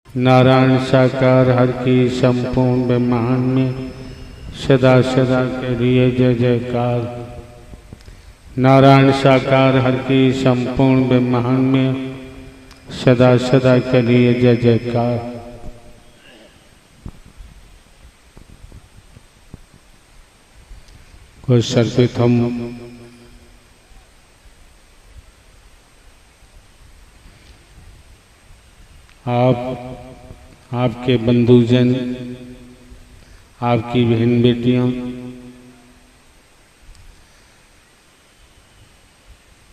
नारायण साकार हर की संपूर्ण ब्रह्मांड में सदा सदा के लिए जय जयकार। नारायण साकार हर की संपूर्ण ब्रह्मांड में सदा सदा के लिए जय जयकार। को सर्पित हम आपके बंधुजन, आपकी बहन बेटियां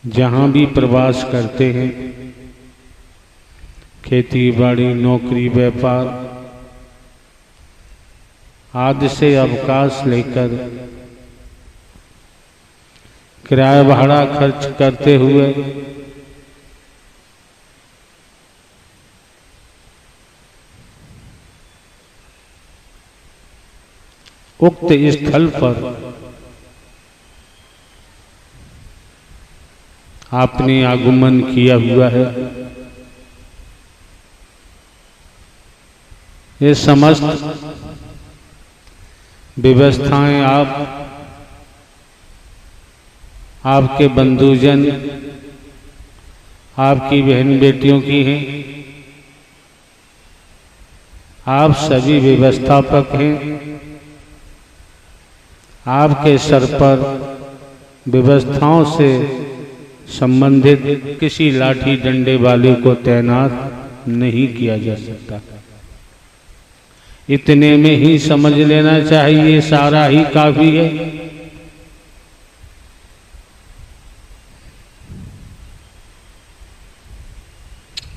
जहां भी प्रवास करते हैं, खेती बाड़ी नौकरी व्यापार आदि से अवकाश लेकर किराया भाड़ा खर्च करते हुए उक्त स्थल पर आपने आगमन किया हुआ है। ये समस्त व्यवस्थाएं आपके बंधुजन, आपकी बहन बेटियों की हैं। आप सभी व्यवस्थापक हैं। आपके सर पर व्यवस्थाओं से संबंधित किसी लाठी डंडे वाले को तैनात नहीं किया जा सकता। इतने में ही समझ लेना चाहिए, सारा ही काफी है।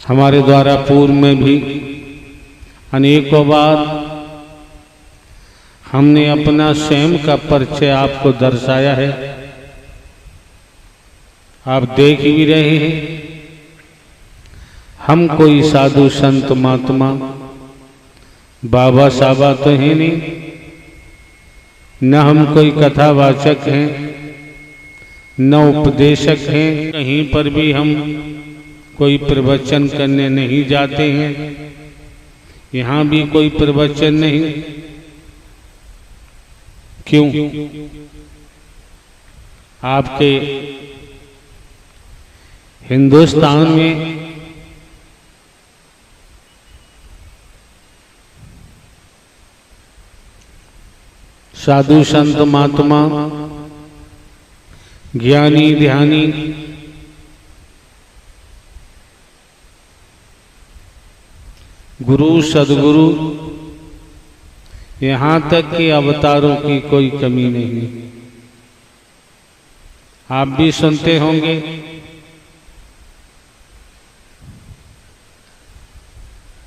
हमारे द्वारा पूर्व में भी अनेकों बार हमने अपना स्वयं का परिचय आपको दर्शाया है। आप देख भी रहे हैं। हम कोई साधु संत महात्मा बाबा साबा तो है नहीं, न हम कोई कथावाचक हैं, न उपदेशक हैं। कहीं पर भी हम कोई प्रवचन करने नहीं जाते हैं। यहाँ भी कोई प्रवचन नहीं। क्यों? आपके हिंदुस्तान में साधु संत महात्मा ज्ञानी ध्यानी गुरु सदगुरु यहाँ तक कि अवतारों की कोई कमी नहीं। आप भी सुनते होंगे।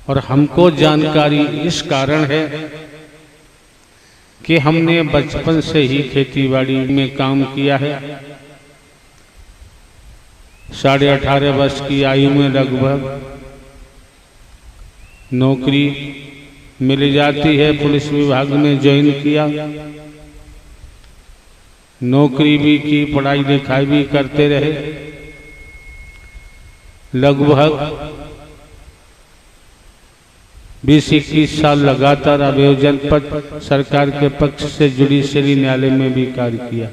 और हमको जानकारी इस कारण है कि हमने बचपन से ही खेतीबाड़ी में काम किया है। 18.5 वर्ष की आयु में लगभग नौकरी मिल जाती है। पुलिस विभाग में ज्वाइन किया, नौकरी भी की, पढ़ाई लिखाई भी करते रहे। लगभग 20-21 साल लगातार अभियोजन पद सरकार के पक्ष से जुडिशरी न्यायालय में भी कार्य किया।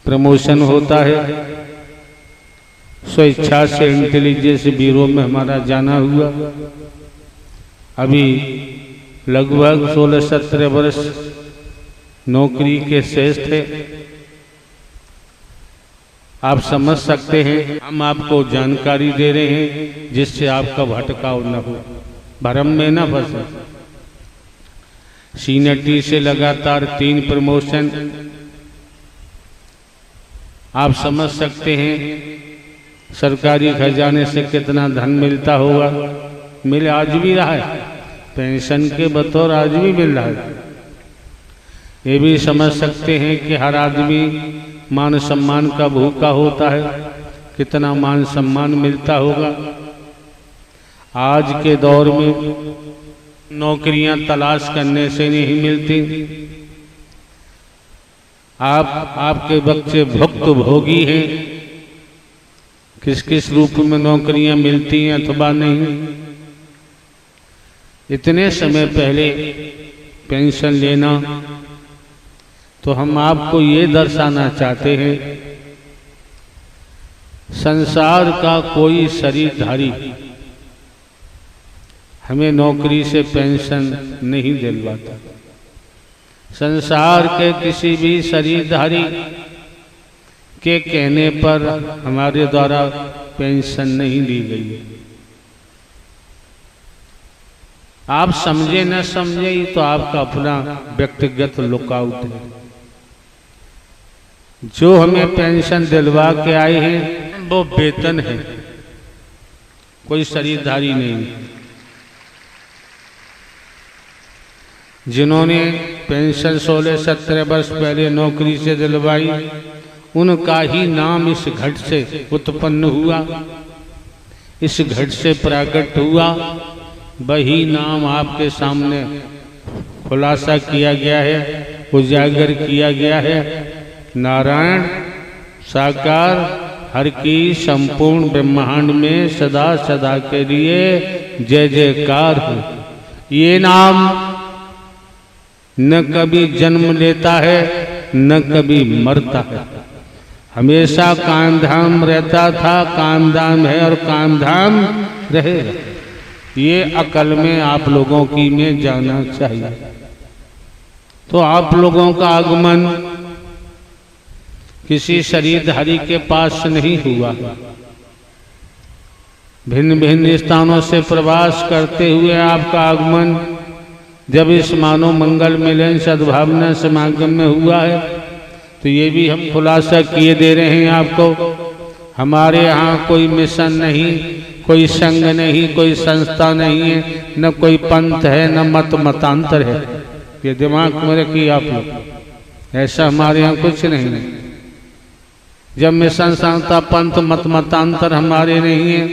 प्रमोशन होता है, स्वेच्छा से इंटेलिजेंस ब्यूरो में हमारा जाना हुआ। अभी लगभग 16-17 वर्ष नौकरी के शेष थे। आप समझ सकते हैं, हम आपको जानकारी दे रहे हैं जिससे आपका भटकाव न हो, भ्रम में न फंसे। सीनियर से लगातार 3 प्रमोशन। आप समझ सकते हैं सरकारी खजाने से कितना धन मिलता होगा। मिल आज भी रहा है, पेंशन के बतौर आज भी मिल रहा है। ये भी समझ सकते हैं कि हर आदमी मान सम्मान का भूखा होता है। कितना मान सम्मान मिलता होगा। आज के दौर में नौकरियां तलाश करने से नहीं मिलती। आपके बच्चे भुक्त भोगी हैं। किस किस रूप में नौकरियां मिलती हैं अथवा नहीं। इतने समय पहले पेंशन लेना, तो हम आपको ये दर्शाना चाहते हैं, संसार का कोई शरीरधारी हमें नौकरी से पेंशन नहीं दिलवाता। संसार के किसी भी शरीरधारी के कहने पर हमारे द्वारा पेंशन नहीं दी गई। आप समझे न समझे ये तो आपका अपना व्यक्तिगत लुकआउट है। जो हमें पेंशन दिलवा के आए हैं वो वेतन है, कोई शरीरधारी नहीं। जिन्होंने पेंशन 16-17 वर्ष पहले नौकरी से दिलवाई, उनका ही नाम इस घट से उत्पन्न हुआ, इस घट से प्रकट हुआ। वही नाम आपके सामने खुलासा किया गया है, उजागर किया गया है। नारायण साकार हर की संपूर्ण ब्रह्मांड में सदा सदा के लिए जय जयकार हो। ये नाम न कभी जन्म लेता है न कभी मरता है, हमेशा कामधाम रहता था, कामधाम है और कामधाम रहेगा। ये अकल में आप लोगों की में जाना चाहिए। तो आप लोगों का आगमन किसी शरीरधारी के पास नहीं हुआ। भिन्न भिन्न स्थानों से प्रवास करते हुए आपका आगमन जब इस मानव मंगल मिलन सद्भावना समागम में हुआ है, तो ये भी हम खुलासा किए दे रहे हैं आपको। हमारे यहाँ कोई मिशन नहीं, कोई संघ नहीं, कोई संस्था नहीं है, न कोई पंथ है, न मत मतांतर है। ये दिमाग में रखिए आप लोग, ऐसा हमारे यहाँ कुछ नहीं है। जब मिशन संस्था पंथ मत मतांतर हमारे नहीं है।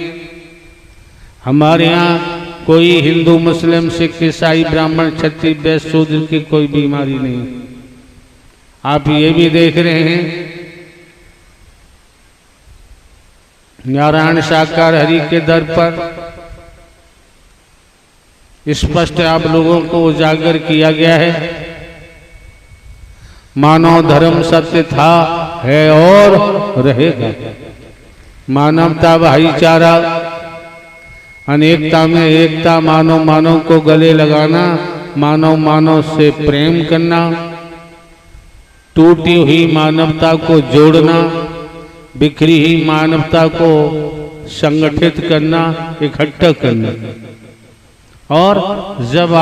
हमारे यहाँ कोई हिंदू मुस्लिम सिख ईसाई ब्राह्मण क्षत्रिय वैश्य शूद्र की कोई बीमारी नहीं। आप ये भी देख रहे हैं, नारायण साकार हरि के दर पर स्पष्ट आप लोगों को उजागर किया गया है। मानव धर्म सत्य था, है और रहेगा। मानवता भाईचारा, अनेकता में एकता, मानव मानव को गले लगाना, मानव मानव से प्रेम करना, टूटी हुई मानवता को जोड़ना, बिखरी हुई मानवता को संगठित करना, इकट्ठा करना। और जब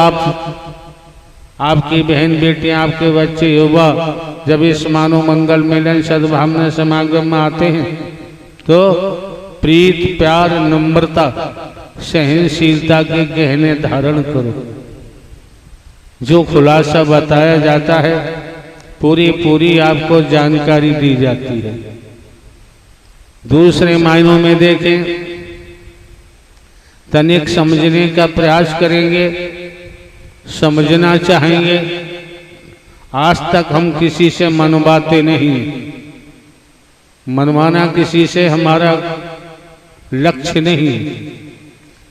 आपकी बहन बेटियां, आपके बच्चे युवा जब इस मानव मंगल मिलन सद्भावना समागम में आते हैं, तो प्रीत प्यार नम्रता सहनशीलता के गहने धारण करो। जो खुलासा बताया जाता है पूरी आपको जानकारी दी जाती है। दूसरे मायनों में देखें, तनिक समझने का प्रयास करेंगे, समझना चाहेंगे। आज तक हम किसी से मनवाते नहीं, मनवाना किसी से हमारा लक्ष्य नहीं।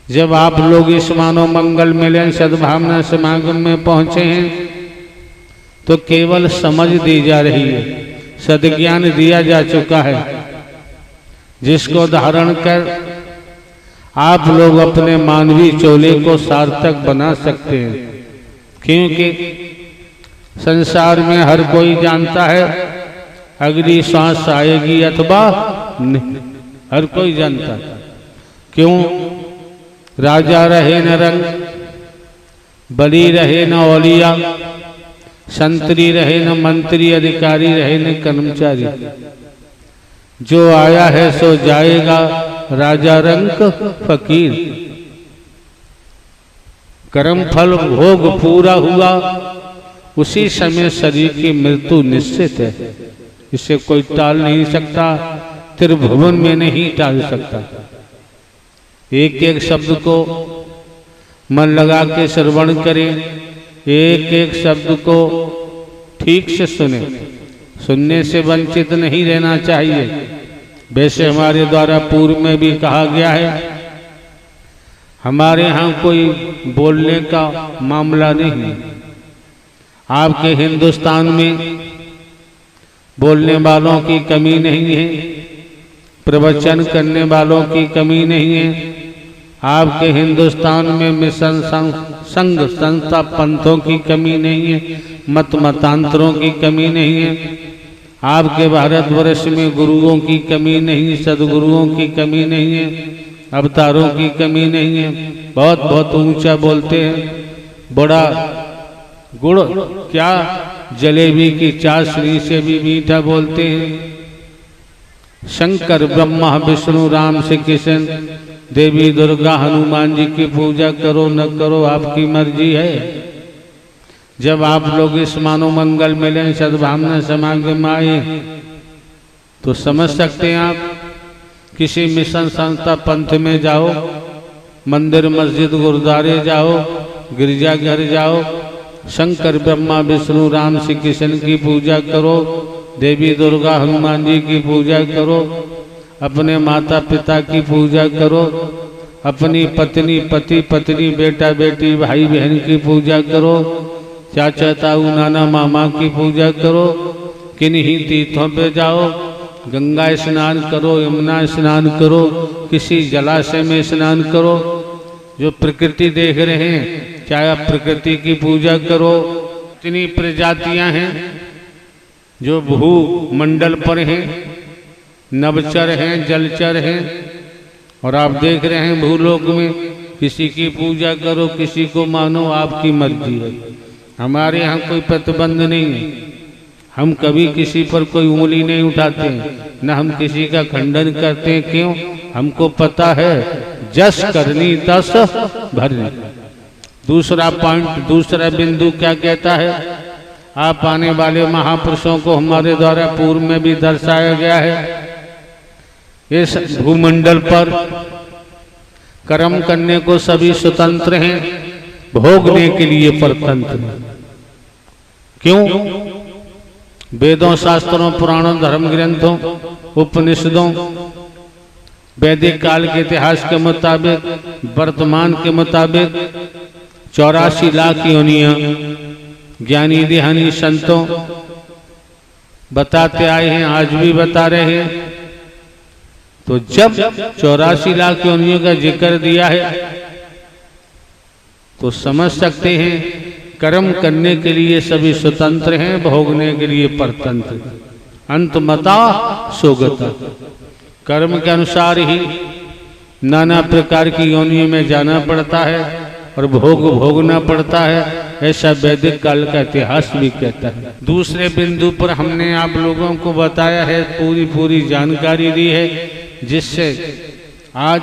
जब आप लोग इस मानव मंगल मिलन सद्भावना समागम में पहुंचे हैं, तो केवल समझ दी जा रही है, सद्ज्ञान दिया जा चुका है, जिसको धारण कर आप लोग अपने मानवीय चोले को सार्थक बना सकते हैं। क्योंकि संसार में हर कोई जानता है अगली सांस आएगी अथवा नहीं, हर कोई जानता है। क्यों? राजा रहे न रंग, बली रहे न औलिया, संतरी रहे न मंत्री, अधिकारी रहे न कर्मचारी, जो आया है सो जाएगा, राजा रंक फकीर। कर्म फल भोग पूरा हुआ, उसी समय शरीर की मृत्यु निश्चित है। इसे कोई टाल नहीं सकता, त्रिभुवन में नहीं टाल सकता। एक एक शब्द को मन लगा के श्रवण करें, एक एक शब्द को ठीक से सुने, सुनने से वंचित नहीं रहना चाहिए। वैसे हमारे द्वारा पूर्व में भी कहा गया है, हमारे यहाँ कोई बोलने का मामला नहीं। आपके हिंदुस्तान में बोलने वालों की कमी नहीं है, प्रवचन करने वालों की कमी नहीं है। आपके हिंदुस्तान में मिशन संघ संस्था पंथों की कमी नहीं है, मत मतांतरों की कमी नहीं है। आपके भारतवर्ष में गुरुओं की कमी नहीं, सदगुरुओं की कमी नहीं है, अवतारों की कमी नहीं है। बहुत बहुत ऊंचा बोलते हैं, बड़ा गुड़ क्या जलेबी की चाशनी से भी मीठा बोलते हैं। शंकर ब्रह्मा विष्णु राम श्री कृष्ण देवी दुर्गा हनुमान जी की पूजा करो न करो आपकी मर्जी है। जब आप लोग इस मानव मंगल मिलन सद्भावना समागम में आए तो समझ सकते हैं आप। किसी मिशन संस्था पंथ में जाओ, मंदिर मस्जिद गुरुद्वारे जाओ, गिरजाघर जाओ, शंकर ब्रह्मा विष्णु राम श्री कृष्ण की पूजा करो, देवी दुर्गा हनुमान जी की पूजा करो, अपने माता पिता की पूजा करो, अपनी पत्नी पति पत्नी बेटा बेटी भाई बहन की पूजा करो, चाचा ताऊ नाना मामा की पूजा करो। किन्हीं तीर्थों पे जाओ, गंगा स्नान करो, यमुना स्नान करो, किसी जलाशय में स्नान करो। जो प्रकृति देख रहे हैं, चाहे आप प्रकृति की पूजा करो। इतनी प्रजातियां हैं जो भू मंडल पर हैं, नवचर हैं, जलचर हैं, और आप देख रहे हैं भूलोक में किसी की पूजा करो, किसी को मानो, आपकी मर्जी है। हमारे यहाँ कोई प्रतिबंध नहीं है। हम कभी किसी पर कोई उंगली नहीं उठाते हैं, न हम किसी का खंडन करते हैं। क्यों? हमको पता है जस करनी तस भरनी। दूसरा पॉइंट, दूसरा बिंदु क्या कहता है? आप आने वाले महापुरुषों को हमारे द्वारा पूर्व में भी दर्शाया गया है। इस भूमंडल पर कर्म करने को सभी स्वतंत्र हैं, भोगने के लिए परतंत्र हैं। क्यों? वेदों शास्त्रों पुराणों धर्म ग्रंथों उपनिषदों वैदिक काल के इतिहास के मुताबिक, वर्तमान के मुताबिक 84 लाख योनियां ज्ञानी ध्यानी संतों बताते आए हैं, आज भी बता रहे हैं। तो जब 84 लाख योनियों का जिक्र दिया है तो समझ सकते हैं कर्म करने के लिए सभी स्वतंत्र हैं, भोगने के लिए परतंत्र। अंतमता सोगता, कर्म के अनुसार ही नाना प्रकार की योनियों में जाना पड़ता है और भोग भोगना पड़ता है, ऐसा वैदिक काल का इतिहास भी कहता है। दूसरे बिंदु पर हमने आप लोगों को बताया है, पूरी जानकारी दी है, जिससे आज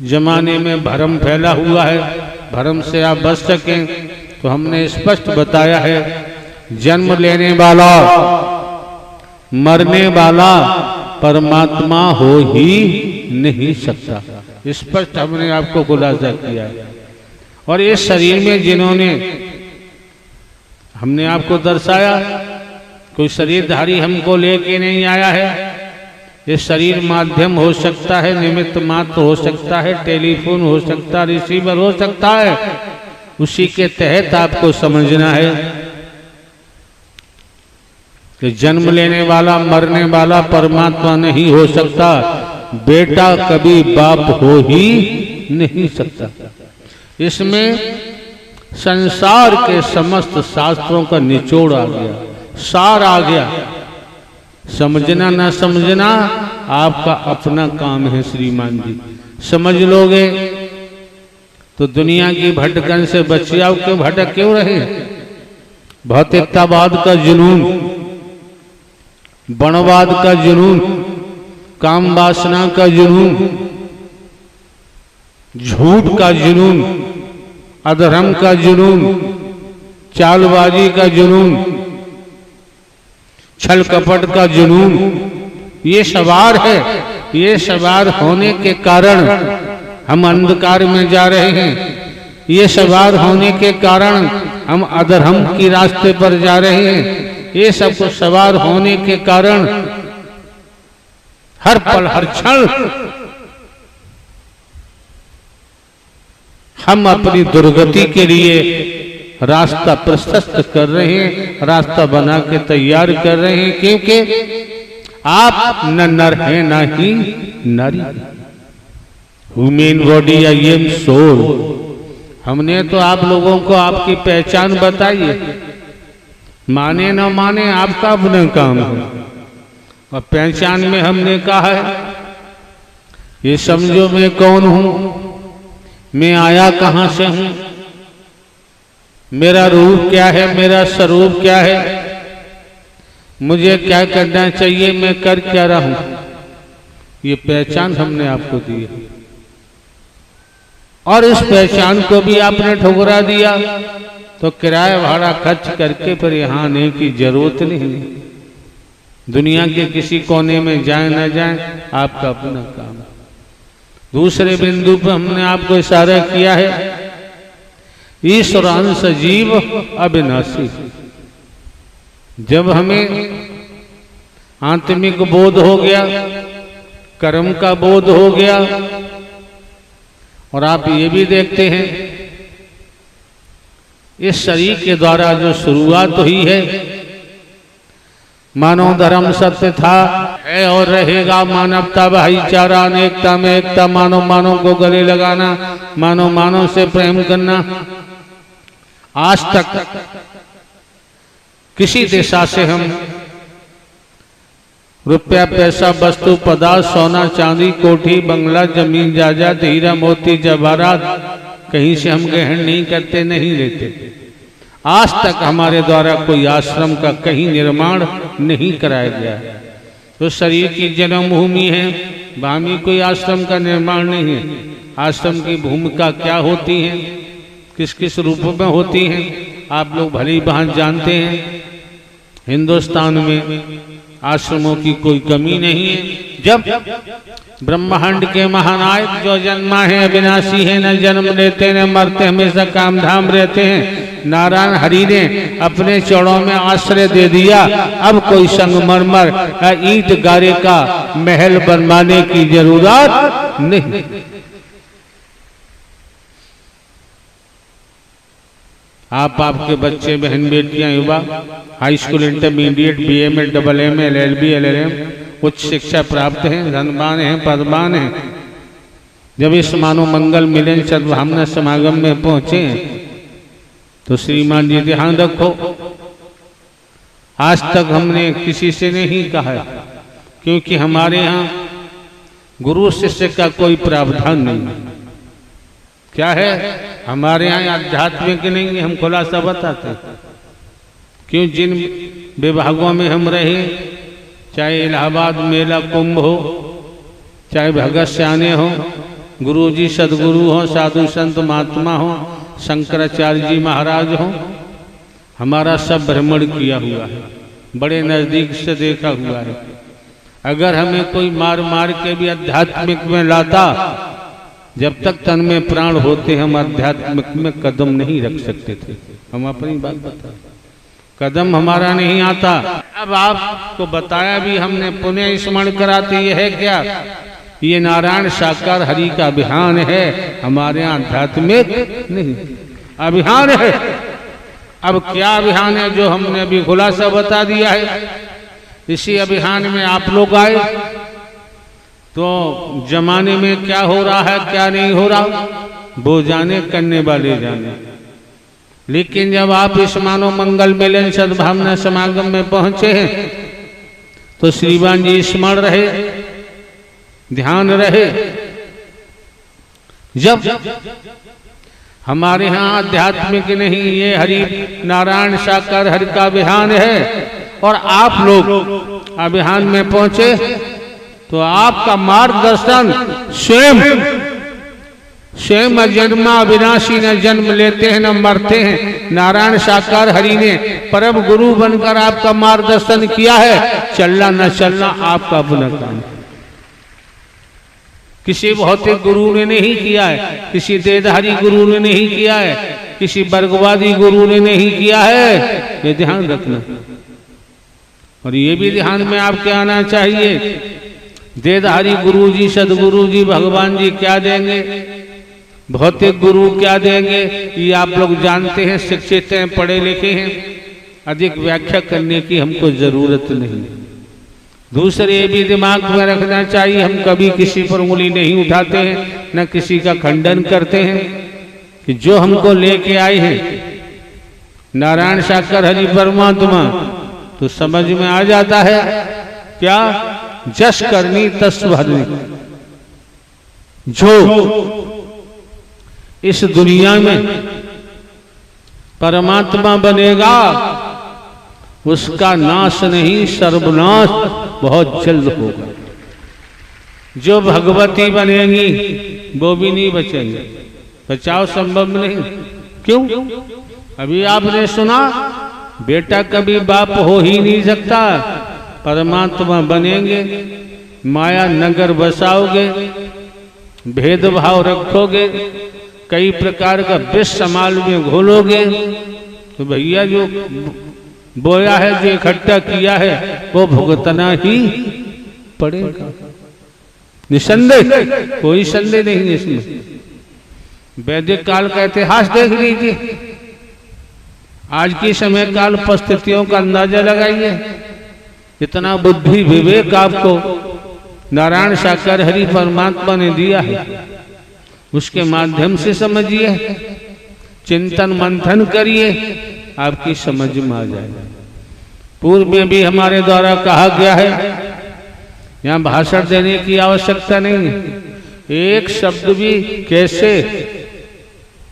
जमाने में भ्रम फैला हुआ है, भ्रम से आप बच सकें। तो हमने स्पष्ट बताया है, जन्म लेने वाला मरने वाला परमात्मा हो ही नहीं सकता। स्पष्ट हमने आपको खुलासा किया है। और इस शरीर में जिन्होंने हमने आपको दर्शाया, कोई शरीरधारी हमको लेके नहीं आया है। ये शरीर माध्यम हो सकता है, निमित्त मात्र हो सकता है, टेलीफोन हो सकता है, रिसीवर हो सकता है। उसी के तहत आपको समझना है कि जन्म लेने वाला मरने वाला परमात्मा नहीं हो सकता, बेटा कभी बाप हो ही नहीं सकता। इसमें संसार के समस्त शास्त्रों का निचोड़ आ गया, सार आ गया। समझना ना समझना आपका अपना काम है श्रीमान जी। समझ लोगे तो दुनिया की भटकन से बच जाओ। क्यों भटक क्यों रहे? भौतिकतावाद का जुनून, वनवाद का जुनून, काम वासना का जुनून, झूठ का जुनून, अधर्म का जुनून, चालबाजी का जुनून, छल कपट का जुनून, ये सवार है। ये सवार होने के कारण हम अंधकार में जा रहे हैं। ये सवार होने के कारण हम अधर्म की रास्ते पर जा रहे हैं। ये सब कुछ सवार होने के कारण हर पल हर क्षण हम अपनी दुर्गति के लिए रास्ता प्रशस्त कर रहे हैं, रास्ता बना के तैयार कर रहे हैं, क्योंकि आप न नर हैं न ही नारी। ह्यूमन बॉडी या ये सोल। हमने तो आप लोगों को आपकी पहचान बताई है, माने न माने आपका अपना काम है। और पहचान में हमने कहा है, ये समझो मैं कौन हूं, मैं आया कहां से हूं, मेरा रूप क्या है, मेरा स्वरूप क्या है, मुझे क्या करना चाहिए, मैं कर क्या रहा हूं। ये पहचान हमने आपको दी है, और इस पहचान को भी आपने ठुकरा दिया तो किराया भाड़ा खर्च करके फिर यहां आने की जरूरत नहीं। दुनिया के किसी कोने में जाए न जाए, आपका अपना काम। दूसरे बिंदु पर हमने आपको इशारा किया है, ईश्वरांश जीव अविनाशी। जब हमें आत्मिक बोध हो गया, कर्म का बोध हो गया, और आप ये भी देखते हैं इस शरीर के द्वारा जो शुरुआत हुई है, मानव धर्म सत्य था, है और रहेगा, मानवता भाईचारा, अनेकता में एकता, मानव मानव को गले लगाना, मानव मानव से प्रेम करना। आज तक किसी दिशा से हम रुपया पैसा वस्तु पदार्थ सोना चांदी कोठी बंगला जमीन जायदाद हीरा मोती जवाहरात कहीं से हम ग्रहण नहीं करते, नहीं लेते। आज तक हमारे द्वारा कोई आश्रम का कहीं निर्माण नहीं कराया गया। तो शरीर की जन्मभूमि है, वहां भी कोई आश्रम का निर्माण नहीं है। आश्रम की भूमिका क्या होती है, किस किस रूप में होती हैं, आप लोग भली भांति जानते हैं। हिंदुस्तान में आश्रमों की कोई कमी नहीं है। जब ब्रह्मांड के महानायक जो जन्मा है अविनाशी है, न जन्म लेते न मरते, हमेशा काम धाम रहते हैं, नारायण हरि ने अपने चरणों में आश्रय दे दिया। अब कोई संगमरमर ईंट गारे का महल बनवाने की जरूरत नहीं। आप आपके बच्चे बहन बेटियां युवा हाई स्कूल इंटरमीडिएट बीए में डबल एम LLB LLM उच्च शिक्षा प्राप्त हैं, धनवान हैं, पदवान हैं। जब इस मानव मंगल मिलन सद्भावना समागम में पहुंचे तो श्रीमान जी ध्यान रखो, आज तक हमने किसी से नहीं कहा है, क्योंकि हमारे यहाँ गुरु शिष्य का कोई प्रावधान नहीं। क्या है, हमारे यहाँ आध्यात्मिक नहीं है, हम खुलासा बताते। क्यों, जिन विभागों में हम रहे, चाहे इलाहाबाद मेला कुंभ हो, चाहे भगत सियाने हो, गुरु जी सदगुरु हो, साधु संत महात्मा हो, शंकराचार्य जी महाराज हो, हमारा सब भ्रमण किया हुआ है, बड़े नजदीक से देखा हुआ है। अगर हमें कोई मार मार के भी आध्यात्मिक में लाता, जब तक तन में प्राण होते हम आध्यात्मिक में कदम नहीं रख सकते थे। हम अपनी बात बता, कदम हमारा नहीं आता। अब आपको बताया भी हमने, पुनः स्मरण कराते ये है क्या, ये नारायण साकार हरि का अभियान है, हमारे यहाँ आध्यात्मिक नहीं अभियान है। अब क्या अभियान है, जो हमने अभी खुलासा बता दिया है। इसी अभियान में आप लोग आए तो जमाने में क्या हो रहा है क्या नहीं हो रहा वो जाने, करने वाले जाने। लेकिन जब आप इस मानव मंगल मिलन सद्भावना समागम में पहुंचे हैं तो श्रीमान जी स्मरण रहे, ध्यान रहे। जब हमारे यहाँ आध्यात्मिक नहीं, ये हरि नारायण साकार हरि का अभियान है, और आप लोग अभियान में पहुंचे तो आपका मार्गदर्शन स्वयं अजन्मा अविनाशी न जन्म लेते हैं न मरते हैं, नारायण साकार हरि ने परम गुरु बनकर आपका मार्गदर्शन किया है। चलना न चलना आपका अपना काम, किसी भौतिक गुरु ने नहीं किया है, किसी देहधारी गुरु ने नहीं किया है, किसी वर्गवादी गुरु ने नहीं किया है। ये ध्यान रखना, और ये भी ध्यान में आपके आना चाहिए, देहधारी गुरु जी सदगुरु जी भगवान जी क्या देंगे, भौतिक गुरु क्या देंगे ये आप लोग जानते हैं, शिक्षित हैं, पढ़े लिखे हैं, अधिक व्याख्या करने की हमको जरूरत नहीं। दूसरे ये भी दिमाग में रखना चाहिए, हम कभी किसी पर उंगली नहीं उठाते हैं, न किसी का खंडन करते हैं, कि जो हमको लेके आए हैं नारायण साकर हरि परमात्मा, तो समझ में आ जाता है क्या, जस करनी तस भरनी। जो इस दुनिया में परमात्मा बनेगा उसका नाश नहीं, सर्वनाश बहुत जल्द होगा। जो भगवती बनेंगी वो भी नहीं बचेंगे, बचाव संभव नहीं। क्यों? अभी आपने सुना, बेटा कभी बाप हो ही नहीं सकता। परमात्मा बनेंगे, माया नगर बसाओगे, भेदभाव रखोगे, कई प्रकार का विष समाज में घोलोगे, तो भैया जो बोया है, जो इकट्ठा किया है, वो भुगतना ही पड़ेगा। निसंदेह, कोई संदेह नहीं है इसमें। वैदिक काल का इतिहास देख लीजिए, आज की समय काल परिस्थितियों का अंदाजा लगाइए। इतना बुद्धि विवेक आपको नारायण साकार हरि परमात्मा ने दिया है, उसके माध्यम से समझिए, चिंतन मंथन करिए, आपकी समझ में आ जाएगा। पूर्व में भी हमारे द्वारा कहा गया है, यहाँ भाषण देने की आवश्यकता नहीं है, एक शब्द भी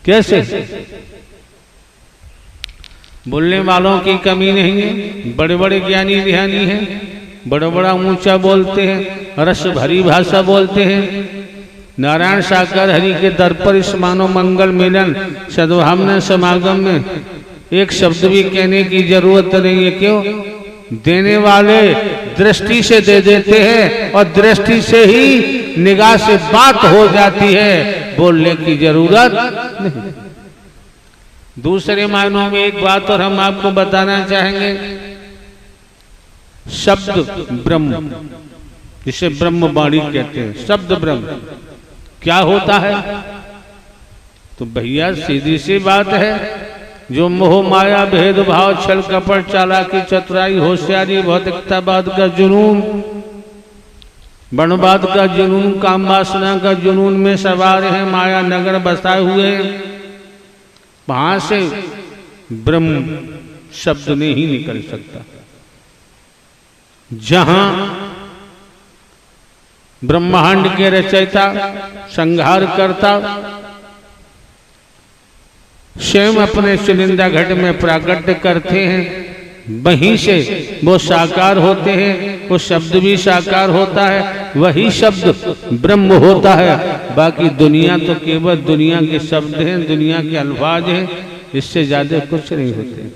कैसे बोलने वालों की कमी नहीं है। बड़े बड़े ज्ञानी ध्यानी हैं, बड़ा बड़ा ऊंचा बोलते हैं, रस भरी भाषा बोलते हैं। नारायण साकार हरि के दर पर इस मानव मंगल मिलन सद्भावना समागम में एक शब्द भी कहने की जरूरत नहीं है। क्यों? देने वाले दृष्टि से दे देते हैं और दृष्टि से ही निगाह से बात हो जाती है, बोलने की जरूरत नहीं। दूसरे मायनों में एक बात और हम आपको बताना चाहेंगे, शब्द ब्रह्म, जिसे ब्रह्मवाणी कहते हैं, शब्द ब्रह्म क्या होता है? तो भैया सीधी सी बात है, जो मोह माया भेदभाव छल कपट चालाकी चतुराई होशियारी भौतिकतावाद का जुनून, वर्णवाद का जुनून, काम वासना का जुनून में सवार है, माया नगर बसाए हुए, वहां से ब्रह्म शब्द नहीं निकल सकता। जहां ब्रह्मांड के रचयिता संहार करता स्वयं अपने चुनिंदा घट में प्राकट्य करते हैं, वहीं से वो साकार होते हैं, वो शब्द भी साकार होता है, वही शब्द ब्रह्म होता है। बाकी दुनिया तो केवल दुनिया के शब्द हैं, दुनिया के अल्फाज हैं, इससे ज्यादा कुछ नहीं होते।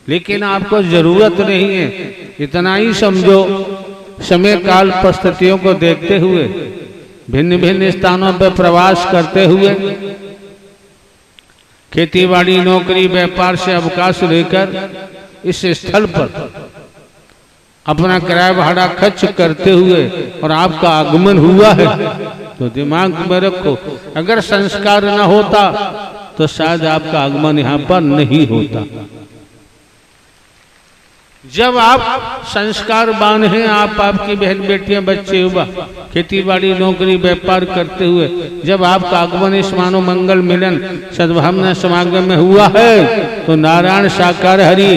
लेकिन आपको जरूरत नहीं है, इतना ही समझो, समय काल परिस्थितियों को देखते हुए, भिन्न भिन्न स्थानों पर प्रवास करते हुए, खेतीबाड़ी नौकरी व्यापार से अवकाश लेकर इस स्थल पर अपना किराया भाड़ा खर्च करते हुए और आपका आगमन हुआ है, तो दिमाग में रखो, अगर संस्कार न होता तो शायद आपका आगमन यहाँ पर नहीं होता। जब आप संस्कारवान हैं, आप आपकी बहन बेटियां बच्चे युवा खेती-बाड़ी नौकरी व्यापार करते हुए जब आपका आगमन इस मानव मंगल मिलन सद्भावना समागम में हुआ है, तो नारायण साकार हरि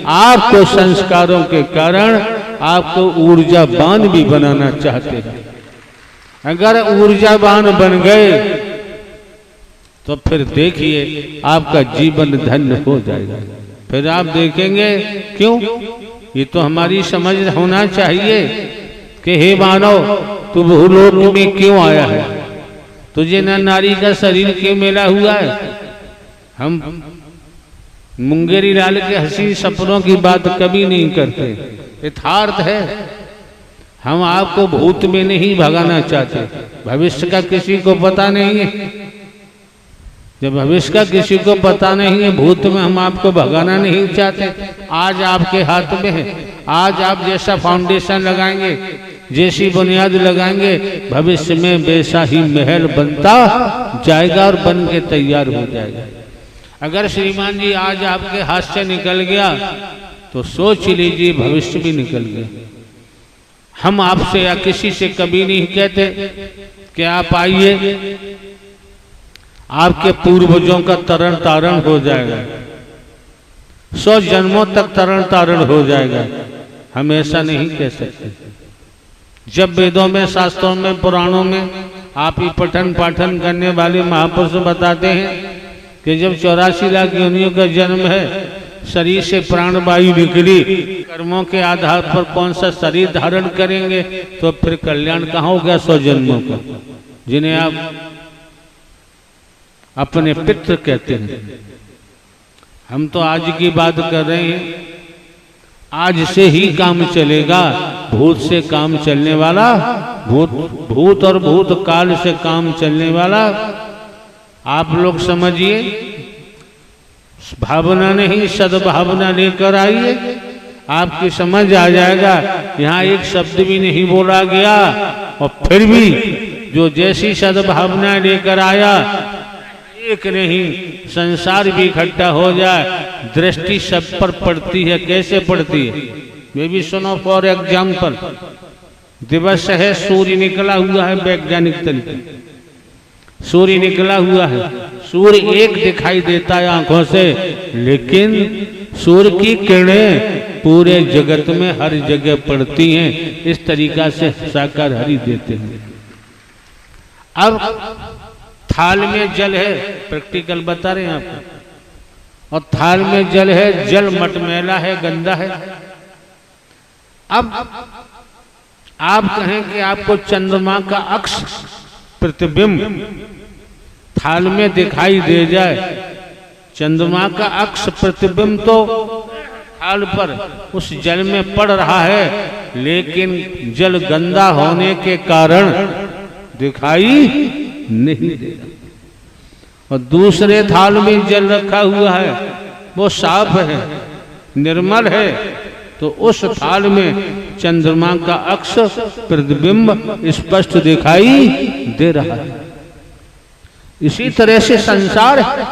आपको संस्कारों के कारण आपको ऊर्जावान भी बनाना चाहते हैं। अगर ऊर्जावान बन गए तो फिर देखिए आपका जीवन धन्य हो जाएगा। फिर आप देखेंगे, क्यों? ये तो हमारी समझ होना चाहिए कि हे मानव, तू भूलोक में क्यों आया है? तुझे न नारी का शरीर क्यों मिला हुआ है? हम मुंगेरी लाल के हसीन सपनों की बात कभी नहीं करते, यथार्थ है। हम आपको भूत में नहीं भगाना चाहते, भविष्य का किसी को पता नहीं है। जब भविष्य का किसी को पता नहीं है, भूत में हम आपको भगाना नहीं चाहते। आज आपके हाथ में है, आज आप जैसा फाउंडेशन लगाएंगे, जैसी बुनियाद लगाएंगे भविष्य में वैसा ही महल बनता जाएगा और बन के तैयार हो जाएगा। अगर श्रीमान जी आज आपके हाथ से निकल गया तो सोच लीजिए भविष्य भी निकल गया। हम आपसे या किसी से कभी नहीं कहते कि आप आइए, आपके पूर्वजों का तरण तारण हो जाएगा, 100 जन्मों तक तरण तारण हो जाएगा। हम ऐसा नहीं कह सकते। जब वेदों में, शास्त्रों में, पुराणों में आप ही पठन पाठन करने वाले महापुरुष बताते हैं कि जब 84 लाख योनियों का जन्म है, शरीर से प्राणवायु निकली, कर्मों के आधार पर कौन सा शरीर धारण करेंगे, तो फिर कल्याण कहाँ हो गया 100 जन्मों का, जिन्हें आप अपने पितृ कहते हैं। हम तो आज की बात कर रहे हैं, आज से ही काम चलेगा। भूत से काम चलने वाला, भूत और भूत काल से काम चलने वाला आप लोग समझिए। भावना नहीं, सद्भावना लेकर आइए, आपकी समझ आ जाएगा। यहाँ एक शब्द भी नहीं बोला गया और फिर भी जो जैसी सद्भावना लेकर आया, एक नहीं संसार भी इकट्ठा हो जाए, दृष्टि सब पर पड़ती है। कैसे पड़ती है वे भी सुनो। फॉर एग्जाम्पल, दिवस है, सूर्य निकला हुआ है, वैज्ञानिक तरीके सूर्य निकला हुआ है, सूर्य एक दिखाई देता है आंखों से, लेकिन सूर्य की किरणें पूरे जगत में हर जगह पड़ती हैं। इस तरीका से शाकाहारी देते हैं। अब थाल में जल है, प्रैक्टिकल बता रहे हैं आपको, और थाल में जल है, जल मटमैला है, गंदा है। अब आप कहें कि आपको चंद्रमा का अक्ष प्रतिबिंब थाल में दिखाई दे जाए, चंद्रमा का अक्ष प्रतिबिंब तो थाल पर उस जल में पड़ रहा है, लेकिन जल गंदा होने के कारण दिखाई नहीं देगा। और दूसरे थाल में जल रखा हुआ है, वो साफ है, निर्मल है, तो उस थाल में चंद्रमा का अक्ष प्रतिबिंब स्पष्ट दिखाई दे रहा है। इसी तरह से संसार है।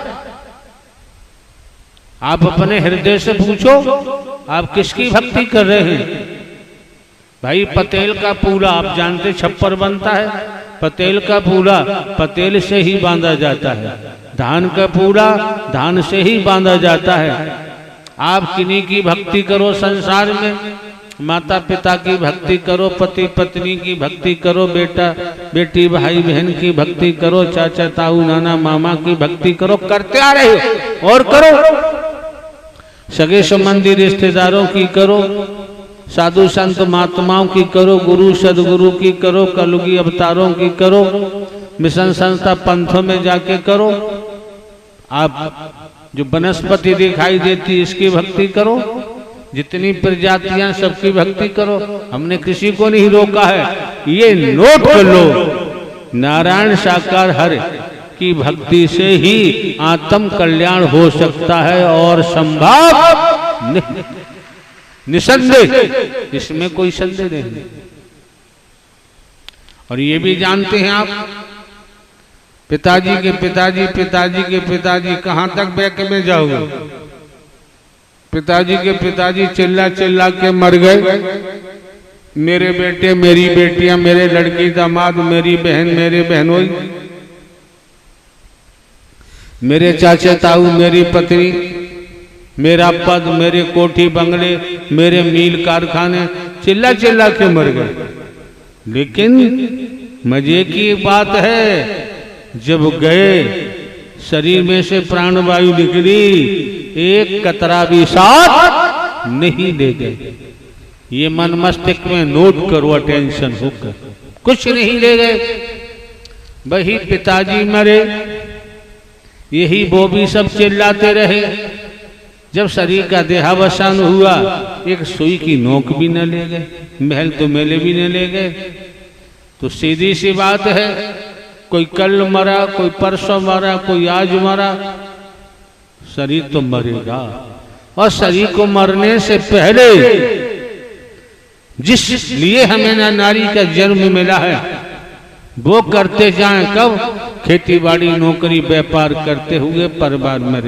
आप अपने हृदय से पूछो, आप किसकी भक्ति कर रहे हैं? भाई पतेल का पूला आप जानते छप्पर बनता है, पतेल का पूला पतेल से ही बांधा जाता है, धान का पूला धान से ही बांधा जाता है। आप किन्हीं की भक्ति करो संसार में, माता पिता की भक्ति करो, पति पत्नी की भक्ति करो, बेटा बेटी भाई बहन की भक्ति करो, चाचा ताऊ नाना मामा की भक्ति करो, करते आ रहे हो और करो। सगे संबंधी रिश्तेदारों की करो, साधु संत महात्माओं की करो, गुरु सदगुरु की करो, कलयुगी अवतारों की करो, मिशन संस्था पंथों में जाके करो। आप जो वनस्पति दिखाई देती इसकी भक्ति करो, जितनी प्रजातियां सबकी भक्ति करो। हमने किसी को नहीं रोका है। ये नोट कर लो, नारायण साकार हर की भक्ति से ही आत्म कल्याण हो सकता है और संभव नहीं, निसंदेह, इसमें कोई संदेह नहीं। और ये भी जानते हैं आप, पिताजी के पिताजी पिताजी के पिताजी कहां तक बैक में जाओगे? पिताजी के पिताजी चिल्ला चिल्ला के मर गए, मेरे बेटे मेरी बेटियां, मेरे लड़की दामाद, मेरी बहन मेरे बहनोई, मेरे चाचा ताऊ, मेरी पत्नी, मेरा पद, मेरे कोठी बंगले, मेरे मील कारखाने, चिल्ला चिल्ला के मर गए। लेकिन मजे की बात है, जब गए शरीर में से प्राणवायु निकली, एक कतरा भी साथ नहीं ले गए। ये मन मस्तिष्क में नोट करो, अटेंशन होकर, कुछ नहीं ले गए। वही पिताजी मरे, यही वो भी सब चिल्लाते रहे। जब शरीर का देहावसान हुआ, एक सुई की नोक भी न ले गए, महल तो मेले भी न ले गए। तो सीधी सी बात है, कोई कल मरा, कोई परसों मरा, कोई आज मरा, शरीर तो मरेगा। और शरीर को मरने से पहले जिस लिए हमें ना नारी का जन्म मिला है वो करते जाएं कब? खेती बाड़ी नौकरी व्यापार करते हुए परिवार में